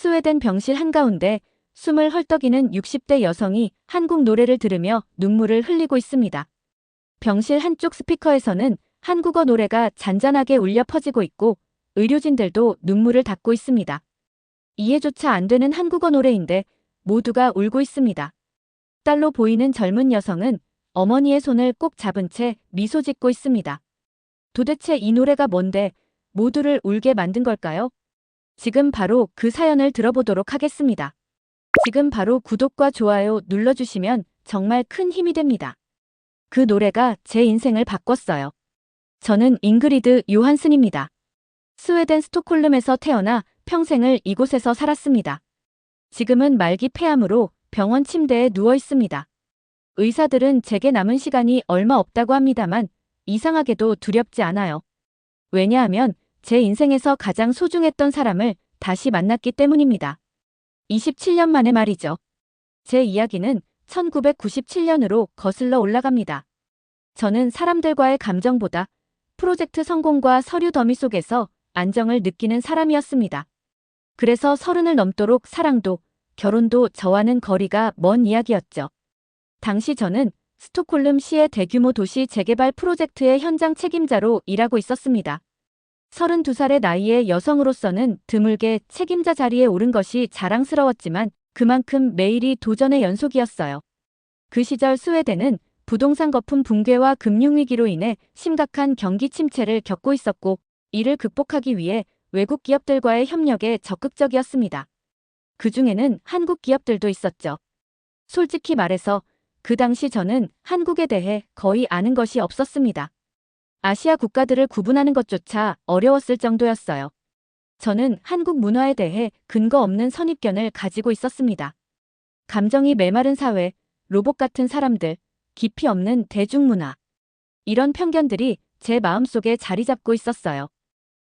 스웨덴 병실 한가운데 숨을 헐떡이는 60대 여성이 한국 노래를 들으며 눈물을 흘리고 있습니다. 병실 한쪽 스피커에서는 한국어 노래가 잔잔하게 울려 퍼지고 있고 의료진들도 눈물을 닦고 있습니다. 이해조차 안 되는 한국어 노래인데 모두가 울고 있습니다. 딸로 보이는 젊은 여성은 어머니의 손을 꼭 잡은 채 미소 짓고 있습니다. 도대체 이 노래가 뭔데 모두를 울게 만든 걸까요? 지금 바로 그 사연을 들어보도록 하겠습니다. 지금 바로 구독과 좋아요 눌러주시면 정말 큰 힘이 됩니다. 그 노래가 제 인생을 바꿨어요. 저는 잉그리드 요한슨입니다. 스웨덴 스톡홀름에서 태어나 평생을 이곳에서 살았습니다. 지금은 말기 폐암으로 병원 침대에 누워 있습니다. 의사들은 제게 남은 시간이 얼마 없다고 합니다만 이상하게도 두렵지 않아요. 왜냐하면 제 인생에서 가장 소중했던 사람을 다시 만났기 때문입니다. 27년 만에 말이죠. 제 이야기는 1997년으로 거슬러 올라갑니다. 저는 사람들과의 감정보다 프로젝트 성공과 서류 더미 속에서 안정을 느끼는 사람이었습니다. 그래서 30을 넘도록 사랑도 결혼도 저와는 거리가 먼 이야기였죠. 당시 저는 스톡홀름 시의 대규모 도시 재개발 프로젝트의 현장 책임자로 일하고 있었습니다. 32살의 나이의 여성으로서는 드물게 책임자 자리에 오른 것이 자랑스러웠지만 그만큼 매일이 도전의 연속이었어요. 그 시절 스웨덴은 부동산 거품 붕괴와 금융위기로 인해 심각한 경기 침체를 겪고 있었고 이를 극복하기 위해 외국 기업들과의 협력에 적극적이었습니다. 그 중에는 한국 기업들도 있었죠. 솔직히 말해서 그 당시 저는 한국에 대해 거의 아는 것이 없었습니다. 아시아 국가들을 구분하는 것조차 어려웠을 정도였어요. 저는 한국 문화에 대해 근거 없는 선입견을 가지고 있었습니다. 감정이 메마른 사회, 로봇 같은 사람들, 깊이 없는 대중문화. 이런 편견들이 제 마음속에 자리 잡고 있었어요.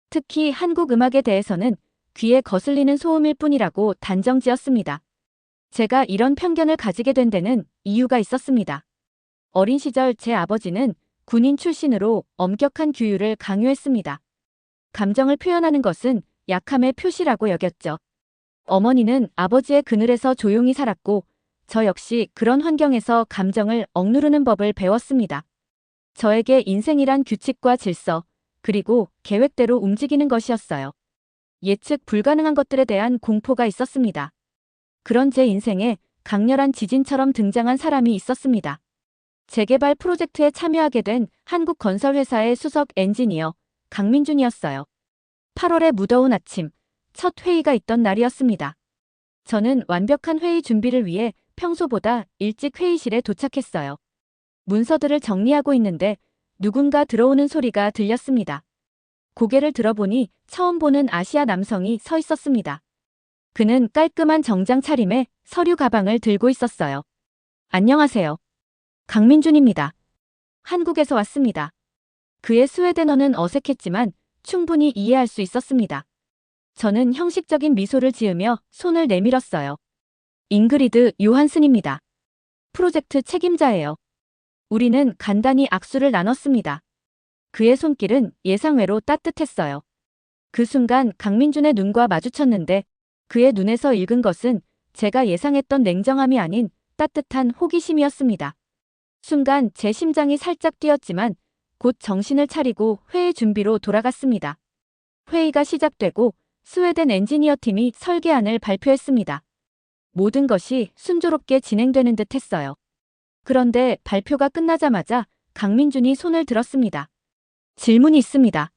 특히 한국 음악에 대해서는 귀에 거슬리는 소음일 뿐이라고 단정지었습니다. 제가 이런 편견을 가지게 된 데는 이유가 있었습니다. 어린 시절 제 아버지는 군인 출신으로 엄격한 규율을 강요했습니다. 감정을 표현하는 것은 약함의 표시라고 여겼죠. 어머니는 아버지의 그늘에서 조용히 살았고 저 역시 그런 환경에서 감정을 억누르는 법을 배웠습니다. 저에게 인생이란 규칙과 질서, 그리고 계획대로 움직이는 것이었어요. 예측 불가능한 것들에 대한 공포가 있었습니다. 그런 제 인생에 강렬한 지진처럼 등장한 사람이 있었습니다. 재개발 프로젝트에 참여하게 된 한국 건설회사의 수석 엔지니어 강민준이었어요. 8월의 무더운 아침, 첫 회의가 있던 날이었습니다. 저는 완벽한 회의 준비를 위해 평소보다 일찍 회의실에 도착했어요. 문서들을 정리하고 있는데 누군가 들어오는 소리가 들렸습니다. 고개를 들어보니 처음 보는 아시아 남성이 서 있었습니다. 그는 깔끔한 정장 차림에 서류 가방을 들고 있었어요. 안녕하세요. 강민준입니다. 한국에서 왔습니다. 그의 스웨덴어는 어색했지만 충분히 이해할 수 있었습니다. 저는 형식적인 미소를 지으며 손을 내밀었어요. 잉그리드 요한슨입니다. 프로젝트 책임자예요. 우리는 간단히 악수를 나눴습니다. 그의 손길은 예상외로 따뜻했어요. 그 순간 강민준의 눈과 마주쳤는데 그의 눈에서 읽은 것은 제가 예상했던 냉정함이 아닌 따뜻한 호기심이었습니다. 순간 제 심장이 살짝 뛰었지만 곧 정신을 차리고 회의 준비로 돌아갔습니다. 회의가 시작되고 스웨덴 엔지니어 팀이 설계안을 발표했습니다. 모든 것이 순조롭게 진행되는 듯 했어요. 그런데 발표가 끝나자마자 강민준이 손을 들었습니다. 질문이 있습니다.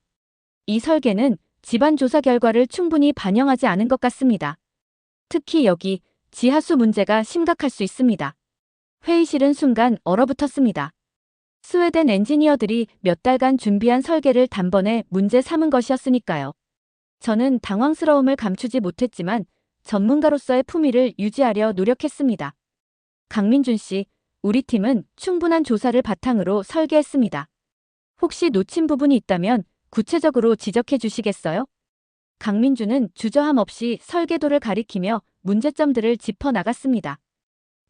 이 설계는 집안 조사 결과를 충분히 반영하지 않은 것 같습니다. 특히 여기 지하수 문제가 심각할 수 있습니다. 회의실은 순간 얼어붙었습니다. 스웨덴 엔지니어들이 몇 달간 준비한 설계를 단번에 문제 삼은 것이었으니까요. 저는 당황스러움을 감추지 못했지만 전문가로서의 품위를 유지하려 노력했습니다. 강민준 씨, 우리 팀은 충분한 조사를 바탕으로 설계했습니다. 혹시 놓친 부분이 있다면 구체적으로 지적해 주시겠어요? 강민준은 주저함 없이 설계도를 가리키며 문제점들을 짚어 나갔습니다.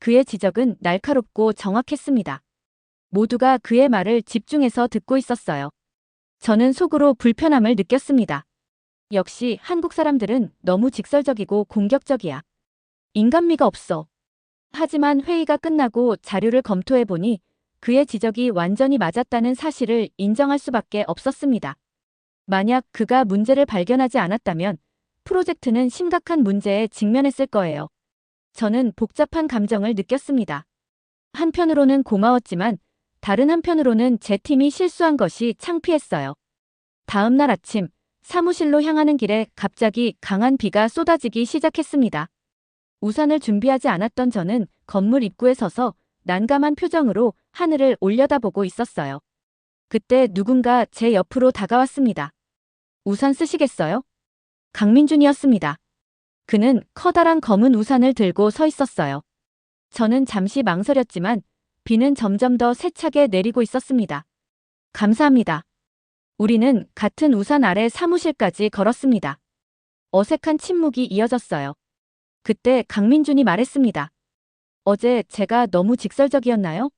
그의 지적은 날카롭고 정확했습니다. 모두가 그의 말을 집중해서 듣고 있었어요. 저는 속으로 불편함을 느꼈습니다. 역시 한국 사람들은 너무 직설적이고 공격적이야. 인간미가 없어. 하지만 회의가 끝나고 자료를 검토해보니 그의 지적이 완전히 맞았다는 사실을 인정할 수밖에 없었습니다. 만약 그가 문제를 발견하지 않았다면 프로젝트는 심각한 문제에 직면했을 거예요. 저는 복잡한 감정을 느꼈습니다. 한편으로는 고마웠지만 다른 한편으로는 제 팀이 실수한 것이 창피했어요. 다음 날 아침, 사무실로 향하는 길에 갑자기 강한 비가 쏟아지기 시작했습니다. 우산을 준비하지 않았던 저는 건물 입구에 서서 난감한 표정으로 하늘을 올려다보고 있었어요. 그때 누군가 제 옆으로 다가왔습니다. 우산 쓰시겠어요? 강민준이었습니다. 그는 커다란 검은 우산을 들고 서 있었어요. 저는 잠시 망설였지만 비는 점점 더 세차게 내리고 있었습니다. 감사합니다. 우리는 같은 우산 아래 사무실까지 걸었습니다. 어색한 침묵이 이어졌어요. 그때 강민준이 말했습니다. 어제 제가 너무 직설적이었나요?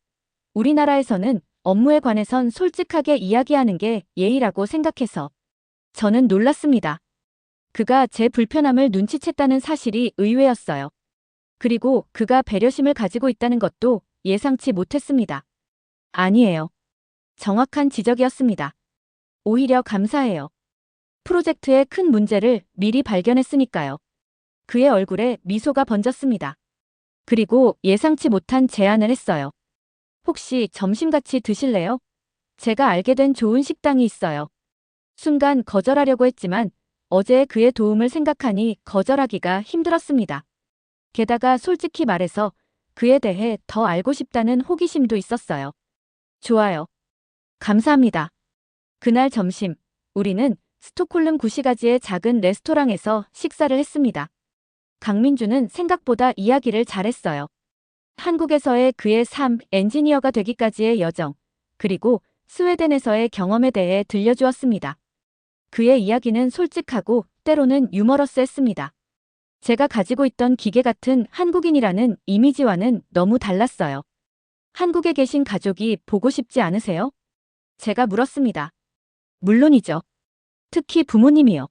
우리나라에서는 업무에 관해선 솔직하게 이야기하는 게 예의라고 생각해서. 저는 놀랐습니다. 그가 제 불편함을 눈치챘다는 사실이 의외였어요. 그리고 그가 배려심을 가지고 있다는 것도 예상치 못했습니다. 아니에요. 정확한 지적이었습니다. 오히려 감사해요. 프로젝트의 큰 문제를 미리 발견했으니까요. 그의 얼굴에 미소가 번졌습니다. 그리고 예상치 못한 제안을 했어요. 혹시 점심 같이 드실래요? 제가 알게 된 좋은 식당이 있어요. 순간 거절하려고 했지만 어제의 그의 도움을 생각하니 거절하기가 힘들었습니다. 게다가 솔직히 말해서 그에 대해 더 알고 싶다는 호기심도 있었어요. 좋아요. 감사합니다. 그날 점심, 우리는 스톡홀름 구시가지의 작은 레스토랑에서 식사를 했습니다. 강민주는 생각보다 이야기를 잘했어요. 한국에서의 그의 삶, 엔지니어가 되기까지의 여정, 그리고 스웨덴에서의 경험에 대해 들려주었습니다. 그의 이야기는 솔직하고 때로는 유머러스했습니다. 제가 가지고 있던 기계 같은 한국인이라는 이미지와는 너무 달랐어요. 한국에 계신 가족이 보고 싶지 않으세요? 제가 물었습니다. 물론이죠. 특히 부모님이요.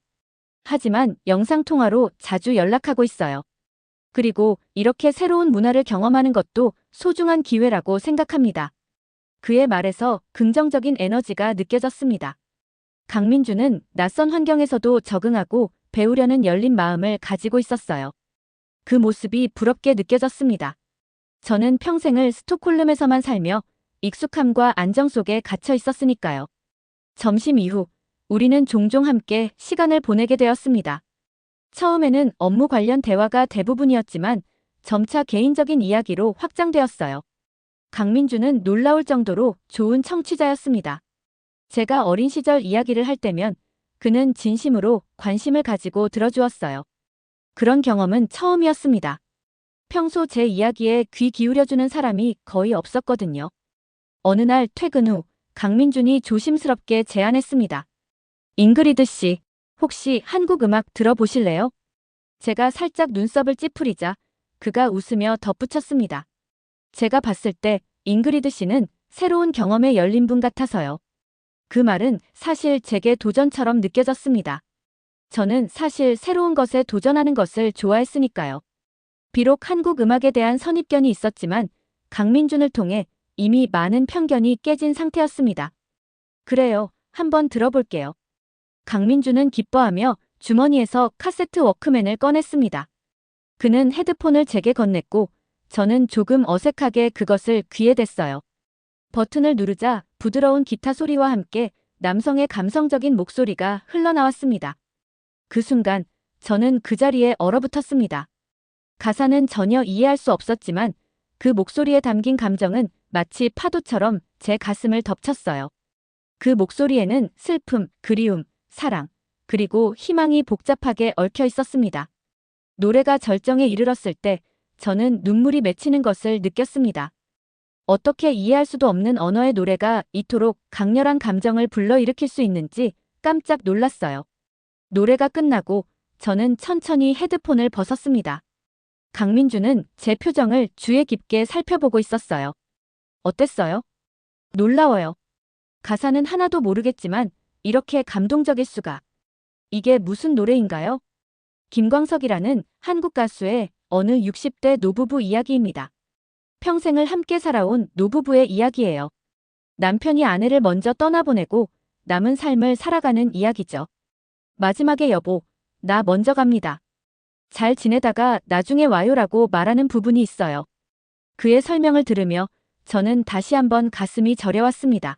하지만 영상통화로 자주 연락하고 있어요. 그리고 이렇게 새로운 문화를 경험하는 것도 소중한 기회라고 생각합니다. 그의 말에서 긍정적인 에너지가 느껴졌습니다. 강민주는 낯선 환경에서도 적응하고 배우려는 열린 마음을 가지고 있었어요. 그 모습이 부럽게 느껴졌습니다. 저는 평생을 스톡홀름에서만 살며 익숙함과 안정 속에 갇혀 있었으니까요. 점심 이후 우리는 종종 함께 시간을 보내게 되었습니다. 처음에는 업무 관련 대화가 대부분이었지만 점차 개인적인 이야기로 확장되었어요. 강민주는 놀라울 정도로 좋은 청취자였습니다. 제가 어린 시절 이야기를 할 때면 그는 진심으로 관심을 가지고 들어주었어요. 그런 경험은 처음이었습니다. 평소 제 이야기에 귀 기울여주는 사람이 거의 없었거든요. 어느 날 퇴근 후 강민준이 조심스럽게 제안했습니다. 잉그리드 씨, 혹시 한국 음악 들어보실래요? 제가 살짝 눈썹을 찌푸리자 그가 웃으며 덧붙였습니다. 제가 봤을 때 잉그리드 씨는 새로운 경험에 열린 분 같아서요. 그 말은 사실 제게 도전처럼 느껴졌습니다. 저는 사실 새로운 것에 도전하는 것을 좋아했으니까요. 비록 한국 음악에 대한 선입견이 있었지만 강민준을 통해 이미 많은 편견이 깨진 상태였습니다. 그래요, 한번 들어볼게요. 강민준은 기뻐하며 주머니에서 카세트 워크맨을 꺼냈습니다. 그는 헤드폰을 제게 건넸고 저는 조금 어색하게 그것을 귀에 댔어요. 버튼을 누르자 부드러운 기타 소리와 함께 남성의 감성적인 목소리가 흘러나왔습니다. 그 순간 저는 그 자리에 얼어붙었습니다. 가사는 전혀 이해할 수 없었지만 그 목소리에 담긴 감정은 마치 파도처럼 제 가슴을 덮쳤어요. 그 목소리에는 슬픔, 그리움, 사랑, 그리고 희망이 복잡하게 얽혀 있었습니다. 노래가 절정에 이르렀을 때 저는 눈물이 맺히는 것을 느꼈습니다. 어떻게 이해할 수도 없는 언어의 노래가 이토록 강렬한 감정을 불러일으킬 수 있는지 깜짝 놀랐어요. 노래가 끝나고 저는 천천히 헤드폰을 벗었습니다. 강민주는 제 표정을 주의 깊게 살펴보고 있었어요. 어땠어요? 놀라워요. 가사는 하나도 모르겠지만 이렇게 감동적일 수가. 이게 무슨 노래인가요? 김광석이라는 한국 가수의 어느 60대 노부부 이야기입니다. 평생을 함께 살아온 노부부의 이야기예요. 남편이 아내를 먼저 떠나보내고 남은 삶을 살아가는 이야기죠. 마지막에 여보, 나 먼저 갑니다. 잘 지내다가 나중에 와요라고 말하는 부분이 있어요. 그의 설명을 들으며 저는 다시 한번 가슴이 저려왔습니다.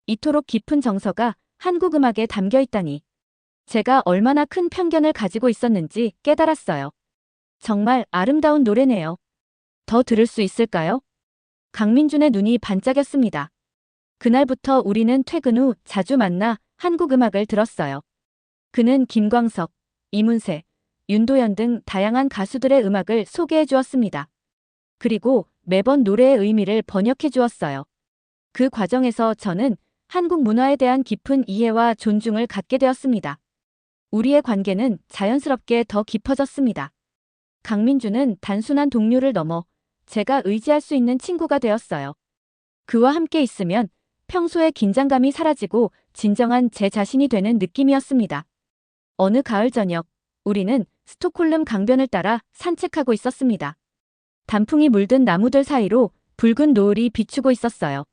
이토록 깊은 정서가 한국 음악에 담겨 있다니. 제가 얼마나 큰 편견을 가지고 있었는지 깨달았어요. 정말 아름다운 노래네요. 더 들을 수 있을까요? 강민준의 눈이 반짝였습니다. 그날부터 우리는 퇴근 후 자주 만나 한국 음악을 들었어요. 그는 김광석, 이문세, 윤도현 등 다양한 가수들의 음악을 소개해 주었습니다. 그리고 매번 노래의 의미를 번역해 주었어요. 그 과정에서 저는 한국 문화에 대한 깊은 이해와 존중을 갖게 되었습니다. 우리의 관계는 자연스럽게 더 깊어졌습니다. 강민준은 단순한 동료를 넘어 제가 의지할 수 있는 친구가 되었어요. 그와 함께 있으면 평소의 긴장감이 사라지고 진정한 제 자신이 되는 느낌이었습니다. 어느 가을 저녁, 우리는 스톡홀름 강변을 따라 산책하고 있었습니다. 단풍이 물든 나무들 사이로 붉은 노을이 비추고 있었어요.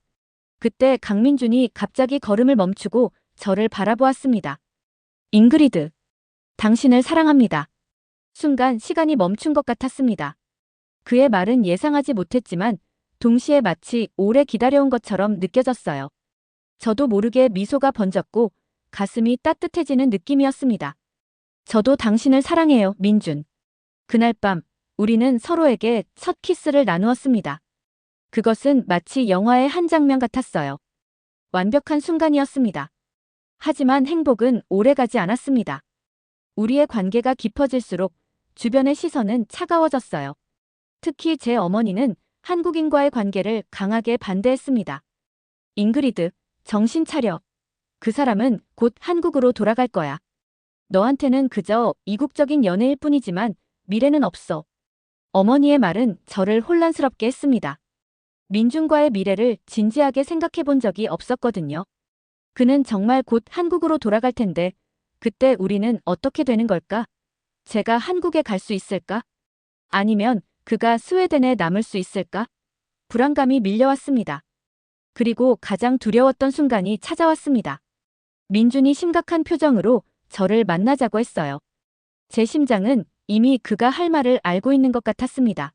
그때 강민준이 갑자기 걸음을 멈추고 저를 바라보았습니다. 잉그리드, 당신을 사랑합니다. 순간 시간이 멈춘 것 같았습니다. 그의 말은 예상하지 못했지만 동시에 마치 오래 기다려온 것처럼 느껴졌어요. 저도 모르게 미소가 번졌고 가슴이 따뜻해지는 느낌이었습니다. 저도 당신을 사랑해요, 민준. 그날 밤 우리는 서로에게 첫 키스를 나누었습니다. 그것은 마치 영화의 한 장면 같았어요. 완벽한 순간이었습니다. 하지만 행복은 오래가지 않았습니다. 우리의 관계가 깊어질수록 주변의 시선은 차가워졌어요. 특히 제 어머니는 한국인과의 관계를 강하게 반대했습니다. 잉그리드, 정신 차려. 그 사람은 곧 한국으로 돌아갈 거야. 너한테는 그저 이국적인 연애일 뿐이지만 미래는 없어. 어머니의 말은 저를 혼란스럽게 했습니다. 민준과의 미래를 진지하게 생각해 본 적이 없었거든요. 그는 정말 곧 한국으로 돌아갈 텐데 그때 우리는 어떻게 되는 걸까? 제가 한국에 갈 수 있을까? 아니면 그가 스웨덴에 남을 수 있을까? 불안감이 밀려왔습니다. 그리고 가장 두려웠던 순간이 찾아왔습니다. 민준이 심각한 표정으로 저를 만나자고 했어요. 제 심장은 이미 그가 할 말을 알고 있는 것 같았습니다.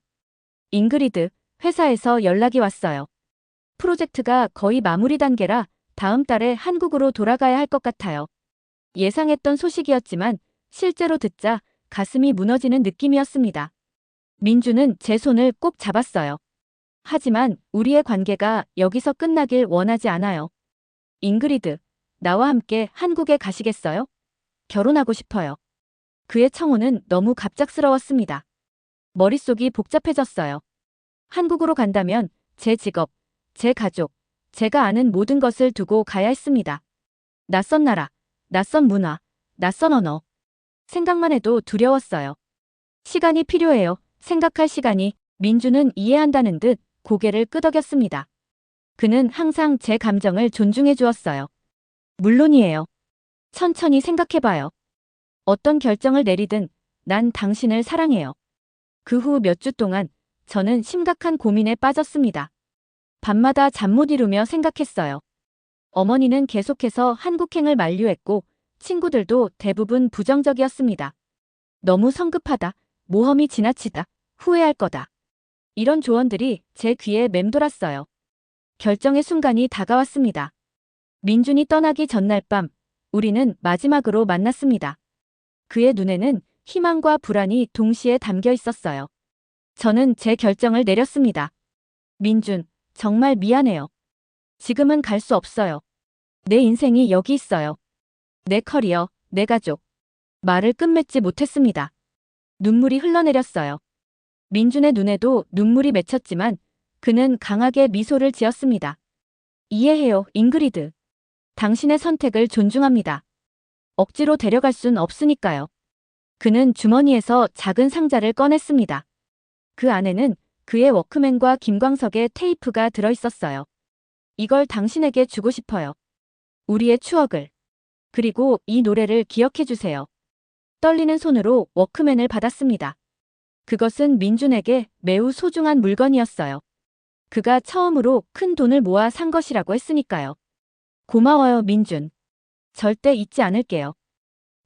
잉그리드, 회사에서 연락이 왔어요. 프로젝트가 거의 마무리 단계라 다음 달에 한국으로 돌아가야 할 것 같아요. 예상했던 소식이었지만 실제로 듣자 가슴이 무너지는 느낌이었습니다. 민주는 제 손을 꼭 잡았어요. 하지만 우리의 관계가 여기서 끝나길 원하지 않아요. 잉그리드, 나와 함께 한국에 가시겠어요? 결혼하고 싶어요. 그의 청혼은 너무 갑작스러웠습니다. 머릿속이 복잡해졌어요. 한국으로 간다면 제 직업, 제 가족, 제가 아는 모든 것을 두고 가야 했습니다. 낯선 나라, 낯선 문화, 낯선 언어. 생각만 해도 두려웠어요. 시간이 필요해요. 생각할 시간이. 민주는 이해한다는 듯 고개를 끄덕였습니다. 그는 항상 제 감정을 존중해 주었어요. 물론이에요. 천천히 생각해봐요. 어떤 결정을 내리든 난 당신을 사랑해요. 그 후 몇 주 동안 저는 심각한 고민에 빠졌습니다. 밤마다 잠 못 이루며 생각했어요. 어머니는 계속해서 한국행을 만류했고 친구들도 대부분 부정적이었습니다. 너무 성급하다, 모험이 지나치다, 후회할 거다. 이런 조언들이 제 귀에 맴돌았어요. 결정의 순간이 다가왔습니다. 민준이 떠나기 전날 밤, 우리는 마지막으로 만났습니다. 그의 눈에는 희망과 불안이 동시에 담겨 있었어요. 저는 제 결정을 내렸습니다. 민준, 정말 미안해요. 지금은 갈 수 없어요. 내 인생이 여기 있어요. 내 커리어, 내 가족. 말을 끝맺지 못했습니다. 눈물이 흘러내렸어요. 민준의 눈에도 눈물이 맺혔지만 그는 강하게 미소를 지었습니다. 이해해요, 잉그리드. 당신의 선택을 존중합니다. 억지로 데려갈 순 없으니까요. 그는 주머니에서 작은 상자를 꺼냈습니다. 그 안에는 그의 워크맨과 김광석의 테이프가 들어있었어요. 이걸 당신에게 주고 싶어요. 우리의 추억을. 그리고 이 노래를 기억해 주세요. 떨리는 손으로 워크맨을 받았습니다. 그것은 민준에게 매우 소중한 물건이었어요. 그가 처음으로 큰 돈을 모아 산 것이라고 했으니까요. 고마워요, 민준. 절대 잊지 않을게요.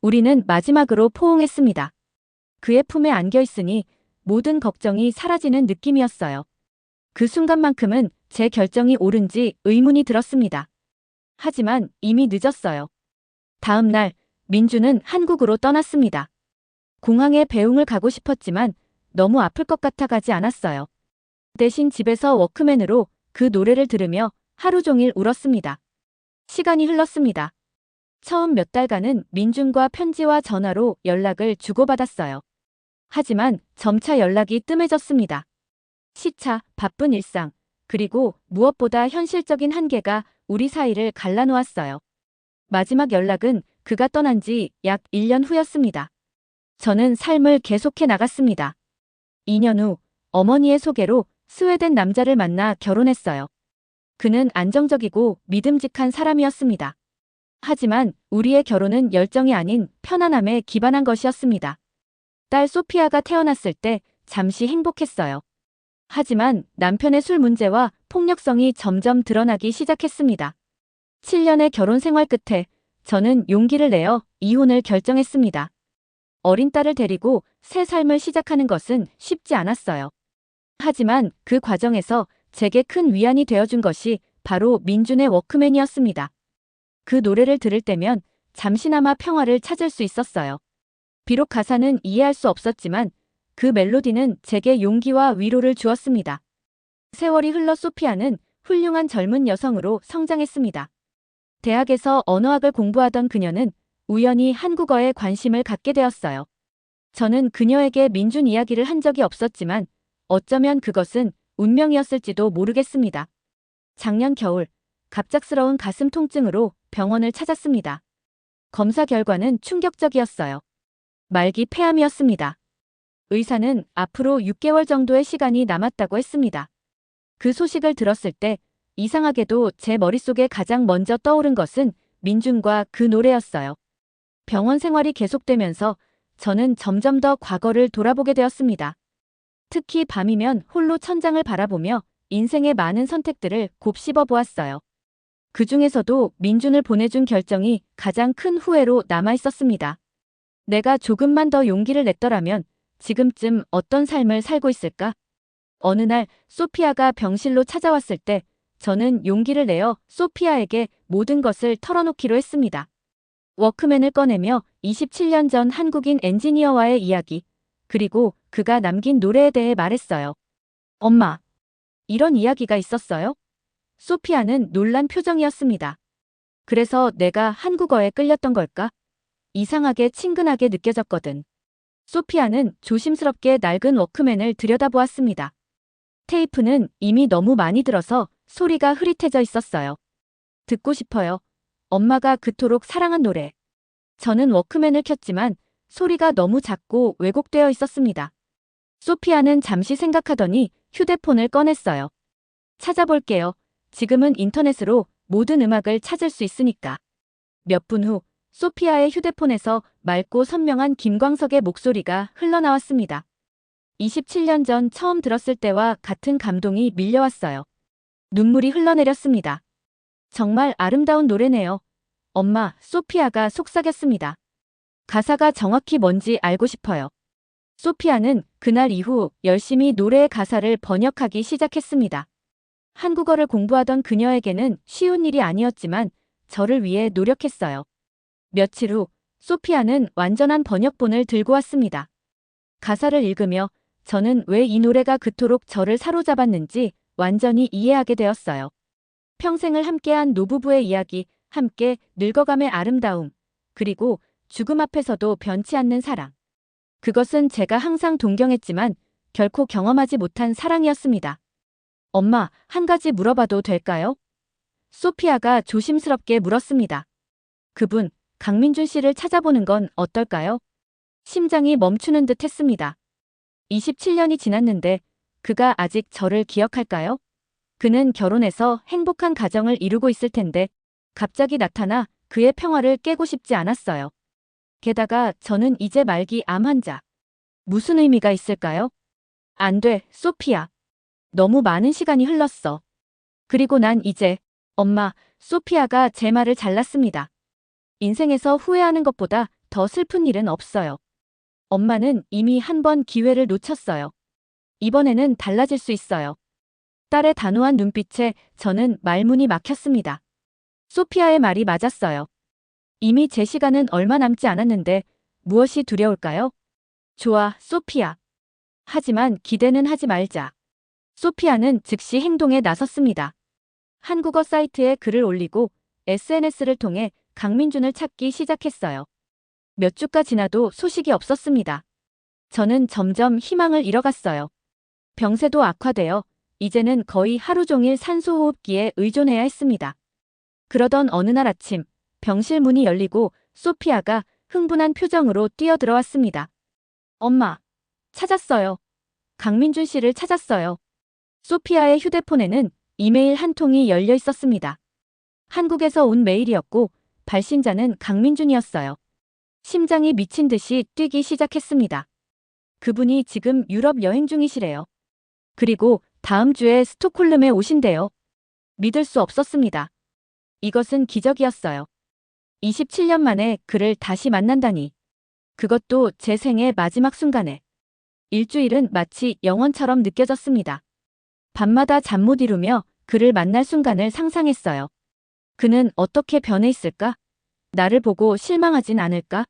우리는 마지막으로 포옹했습니다. 그의 품에 안겨 있으니 모든 걱정이 사라지는 느낌이었어요. 그 순간만큼은 제 결정이 옳은지 의문이 들었습니다. 하지만 이미 늦었어요. 다음 날 민주는 한국으로 떠났습니다. 공항에 배웅을 가고 싶었지만 너무 아플 것 같아 가지 않았어요. 대신 집에서 워크맨으로 그 노래를 들으며 하루 종일 울었습니다. 시간이 흘렀습니다. 처음 몇 달간은 민준과 편지와 전화로 연락을 주고받았어요. 하지만 점차 연락이 뜸해졌습니다. 시차, 바쁜 일상, 그리고 무엇보다 현실적인 한계가 우리 사이를 갈라놓았어요. 마지막 연락은 그가 떠난 지 약 1년 후였습니다. 저는 삶을 계속해 나갔습니다. 2년 후 어머니의 소개로 스웨덴 남자를 만나 결혼했어요. 그는 안정적이고 믿음직한 사람이었습니다. 하지만 우리의 결혼은 열정이 아닌 편안함에 기반한 것이었습니다. 딸 소피아가 태어났을 때 잠시 행복했어요. 하지만 남편의 술 문제와 폭력성이 점점 드러나기 시작했습니다. 7년의 결혼 생활 끝에 저는 용기를 내어 이혼을 결정했습니다. 어린 딸을 데리고 새 삶을 시작하는 것은 쉽지 않았어요. 하지만 그 과정에서 제게 큰 위안이 되어준 것이 바로 민준의 워크맨이었습니다. 그 노래를 들을 때면 잠시나마 평화를 찾을 수 있었어요. 비록 가사는 이해할 수 없었지만 그 멜로디는 제게 용기와 위로를 주었습니다. 세월이 흘러 소피아는 훌륭한 젊은 여성으로 성장했습니다. 대학에서 언어학을 공부하던 그녀는 우연히 한국어에 관심을 갖게 되었어요. 저는 그녀에게 민준 이야기를 한 적이 없었지만 어쩌면 그것은 운명이었을지도 모르겠습니다. 작년 겨울, 갑작스러운 가슴 통증으로 병원을 찾았습니다. 검사 결과는 충격적이었어요. 말기 폐암이었습니다. 의사는 앞으로 6개월 정도의 시간이 남았다고 했습니다. 그 소식을 들었을 때 이상하게도 제 머릿속에 가장 먼저 떠오른 것은 민준과 그 노래였어요. 병원 생활이 계속되면서 저는 점점 더 과거를 돌아보게 되었습니다. 특히 밤이면 홀로 천장을 바라보며 인생의 많은 선택들을 곱씹어 보았어요. 그 중에서도 민준을 보내준 결정이 가장 큰 후회로 남아 있었습니다. 내가 조금만 더 용기를 냈더라면 지금쯤 어떤 삶을 살고 있을까? 어느 날 소피아가 병실로 찾아왔을 때 저는 용기를 내어 소피아에게 모든 것을 털어놓기로 했습니다. 워크맨을 꺼내며 27년 전 한국인 엔지니어와의 이야기, 그리고 그가 남긴 노래에 대해 말했어요. 엄마, 이런 이야기가 있었어요? 소피아는 놀란 표정이었습니다. 그래서 내가 한국어에 끌렸던 걸까? 이상하게 친근하게 느껴졌거든. 소피아는 조심스럽게 낡은 워크맨을 들여다보았습니다. 테이프는 이미 너무 많이 들어서 소리가 흐릿해져 있었어요. 듣고 싶어요. 엄마가 그토록 사랑한 노래. 저는 워크맨을 켰지만 소리가 너무 작고 왜곡되어 있었습니다. 소피아는 잠시 생각하더니 휴대폰을 꺼냈어요. 찾아볼게요. 지금은 인터넷으로 모든 음악을 찾을 수 있으니까. 몇 분 후 소피아의 휴대폰에서 맑고 선명한 김광석의 목소리가 흘러나왔습니다. 27년 전 처음 들었을 때와 같은 감동이 밀려왔어요. 눈물이 흘러내렸습니다. 정말 아름다운 노래네요. 엄마, 소피아가 속삭였습니다. 가사가 정확히 뭔지 알고 싶어요. 소피아는 그날 이후 열심히 노래의 가사를 번역하기 시작했습니다. 한국어를 공부하던 그녀에게는 쉬운 일이 아니었지만 저를 위해 노력했어요. 며칠 후 소피아는 완전한 번역본을 들고 왔습니다. 가사를 읽으며 저는 왜 이 노래가 그토록 저를 사로잡았는지 완전히 이해하게 되었어요. 평생을 함께한 노부부의 이야기, 함께 늙어감의 아름다움, 그리고 죽음 앞에서도 변치 않는 사랑. 그것은 제가 항상 동경했지만 결코 경험하지 못한 사랑이었습니다. 엄마, 한 가지 물어봐도 될까요? 소피아가 조심스럽게 물었습니다. 그분, 강민준 씨를 찾아보는 건 어떨까요? 심장이 멈추는 듯 했습니다. 27년이 지났는데 그가 아직 저를 기억할까요? 그는 결혼해서 행복한 가정을 이루고 있을 텐데 갑자기 나타나 그의 평화를 깨고 싶지 않았어요. 게다가 저는 이제 말기 암 환자. 무슨 의미가 있을까요? 안 돼, 소피야. 너무 많은 시간이 흘렀어. 그리고 난 이제, 엄마, 소피아가 제 말을 잘랐습니다. 인생에서 후회하는 것보다 더 슬픈 일은 없어요. 엄마는 이미 한 번 기회를 놓쳤어요. 이번에는 달라질 수 있어요. 딸의 단호한 눈빛에 저는 말문이 막혔습니다. 소피아의 말이 맞았어요. 이미 제 시간은 얼마 남지 않았는데 무엇이 두려울까요? 좋아, 소피아. 하지만 기대는 하지 말자. 소피아는 즉시 행동에 나섰습니다. 한국어 사이트에 글을 올리고 SNS를 통해 강민준을 찾기 시작했어요. 몇 주가 지나도 소식이 없었습니다. 저는 점점 희망을 잃어갔어요. 병세도 악화되어 이제는 거의 하루 종일 산소호흡기에 의존해야 했습니다. 그러던 어느 날 아침, 병실 문이 열리고 소피아가 흥분한 표정으로 뛰어들어왔습니다. 엄마, 찾았어요. 강민준 씨를 찾았어요. 소피아의 휴대폰에는 이메일 한 통이 열려 있었습니다. 한국에서 온 메일이었고 발신자는 강민준이었어요. 심장이 미친 듯이 뛰기 시작했습니다. 그분이 지금 유럽 여행 중이시래요. 그리고 다음 주에 스톡홀름에 오신대요. 믿을 수 없었습니다. 이것은 기적이었어요. 27년 만에 그를 다시 만난다니. 그것도 제 생의 마지막 순간에. 일주일은 마치 영원처럼 느껴졌습니다. 밤마다 잠 못 이루며 그를 만날 순간을 상상했어요. 그는 어떻게 변해 있을까? 나를 보고 실망하진 않을까?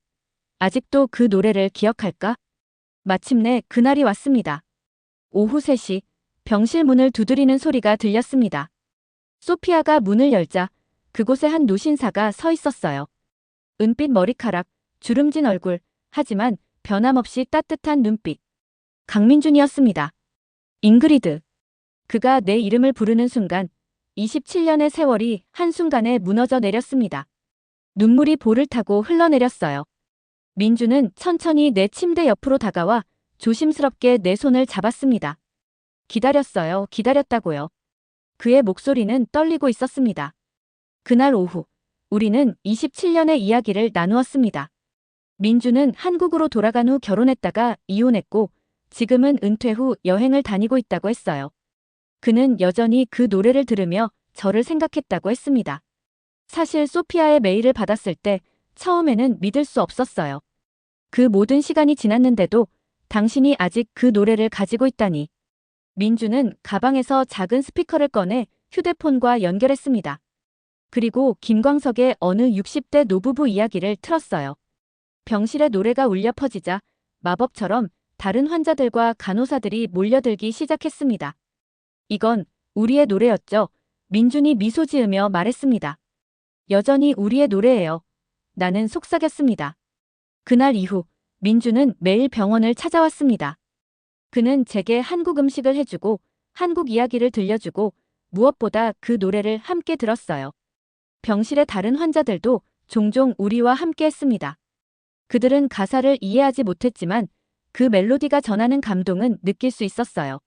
아직도 그 노래를 기억할까? 마침내 그날이 왔습니다. 오후 3시, 병실 문을 두드리는 소리가 들렸습니다. 소피아가 문을 열자 그곳에 한 노신사가 서 있었어요. 은빛 머리카락, 주름진 얼굴, 하지만 변함없이 따뜻한 눈빛. 강민준이었습니다. 잉그리드. 그가 내 이름을 부르는 순간 27년의 세월이 한순간에 무너져 내렸습니다. 눈물이 볼을 타고 흘러내렸어요. 민주는 천천히 내 침대 옆으로 다가와 조심스럽게 내 손을 잡았습니다. 기다렸어요. 기다렸다고요. 그의 목소리는 떨리고 있었습니다. 그날 오후, 우리는 27년의 이야기를 나누었습니다. 민주는 한국으로 돌아간 후 결혼했다가 이혼했고 지금은 은퇴 후 여행을 다니고 있다고 했어요. 그는 여전히 그 노래를 들으며 저를 생각했다고 했습니다. 사실 소피아의 메일을 받았을 때 처음에는 믿을 수 없었어요. 그 모든 시간이 지났는데도 당신이 아직 그 노래를 가지고 있다니. 민주는 가방에서 작은 스피커를 꺼내 휴대폰과 연결했습니다. 그리고 김광석의 어느 60대 노부부 이야기를 틀었어요. 병실에 노래가 울려 퍼지자 마법처럼 다른 환자들과 간호사들이 몰려들기 시작했습니다. 이건 우리의 노래였죠. 민준이 미소 지으며 말했습니다. 여전히 우리의 노래예요. 나는 속삭였습니다. 그날 이후 민준은 매일 병원을 찾아왔습니다. 그는 제게 한국 음식을 해주고 한국 이야기를 들려주고 무엇보다 그 노래를 함께 들었어요. 병실의 다른 환자들도 종종 우리와 함께 했습니다. 그들은 가사를 이해하지 못했지만 그 멜로디가 전하는 감동은 느낄 수 있었어요.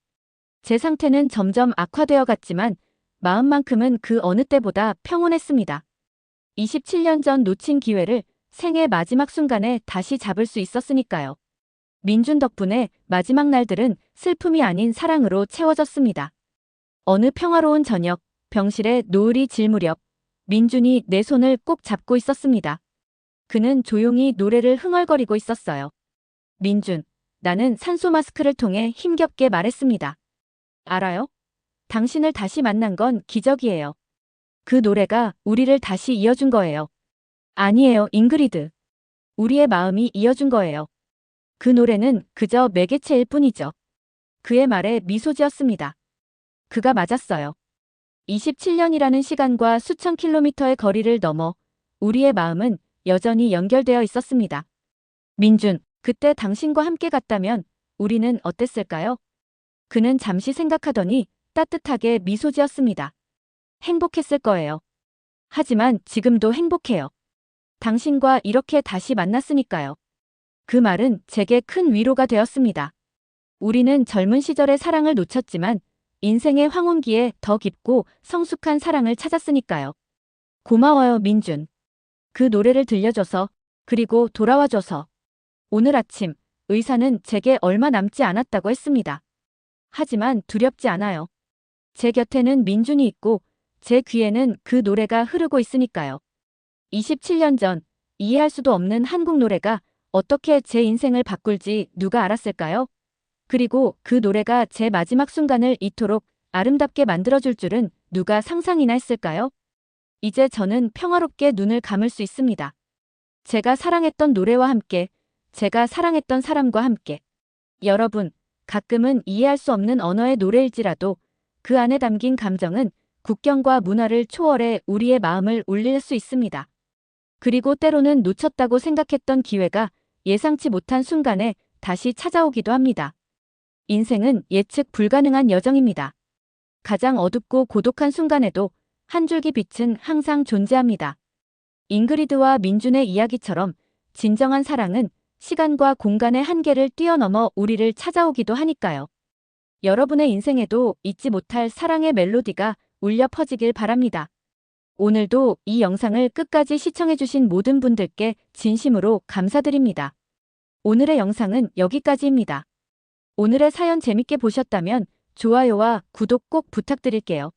제 상태는 점점 악화되어 갔지만 마음만큼은 그 어느 때보다 평온했습니다. 27년 전 놓친 기회를 생애 마지막 순간에 다시 잡을 수 있었으니까요. 민준 덕분에 마지막 날들은 슬픔이 아닌 사랑으로 채워졌습니다. 어느 평화로운 저녁, 병실에 노을이 질 무렵 민준이 내 손을 꼭 잡고 있었습니다. 그는 조용히 노래를 흥얼거리고 있었어요. 민준, 나는 산소 마스크를 통해 힘겹게 말했습니다. 알아요? 당신을 다시 만난 건 기적이에요. 그 노래가 우리를 다시 이어준 거예요. 아니에요, 잉그리드. 우리의 마음이 이어준 거예요. 그 노래는 그저 매개체일 뿐이죠. 그의 말에 미소 지었습니다. 그가 맞았어요. 27년이라는 시간과 수천 킬로미터의 거리를 넘어 우리의 마음은 여전히 연결되어 있었습니다. 민준, 그때 당신과 함께 갔다면 우리는 어땠을까요? 그는 잠시 생각하더니 따뜻하게 미소 지었습니다. 행복했을 거예요. 하지만 지금도 행복해요. 당신과 이렇게 다시 만났으니까요. 그 말은 제게 큰 위로가 되었습니다. 우리는 젊은 시절의 사랑을 놓쳤지만 인생의 황혼기에 더 깊고 성숙한 사랑을 찾았으니까요. 고마워요, 민준. 그 노래를 들려줘서, 그리고 돌아와줘서. 오늘 아침 의사는 제게 얼마 남지 않았다고 했습니다. 하지만 두렵지 않아요. 제 곁에는 민준이 있고 제 귀에는 그 노래가 흐르고 있으니까요. 27년 전 이해할 수도 없는 한국 노래가 어떻게 제 인생을 바꿀지 누가 알았을까요? 그리고 그 노래가 제 마지막 순간을 이토록 아름답게 만들어줄 줄은 누가 상상이나 했을까요? 이제 저는 평화롭게 눈을 감을 수 있습니다. 제가 사랑했던 노래와 함께, 제가 사랑했던 사람과 함께. 여러분, 가끔은 이해할 수 없는 언어의 노래일지라도 그 안에 담긴 감정은 국경과 문화를 초월해 우리의 마음을 울릴 수 있습니다. 그리고 때로는 놓쳤다고 생각했던 기회가 예상치 못한 순간에 다시 찾아오기도 합니다. 인생은 예측 불가능한 여정입니다. 가장 어둡고 고독한 순간에도 한 줄기 빛은 항상 존재합니다. 잉그리드와 민준의 이야기처럼 진정한 사랑은 시간과 공간의 한계를 뛰어넘어 우리를 찾아오기도 하니까요. 여러분의 인생에도 잊지 못할 사랑의 멜로디가 울려 퍼지길 바랍니다. 오늘도 이 영상을 끝까지 시청해주신 모든 분들께 진심으로 감사드립니다. 오늘의 영상은 여기까지입니다. 오늘의 사연 재밌게 보셨다면 좋아요와 구독 꼭 부탁드릴게요.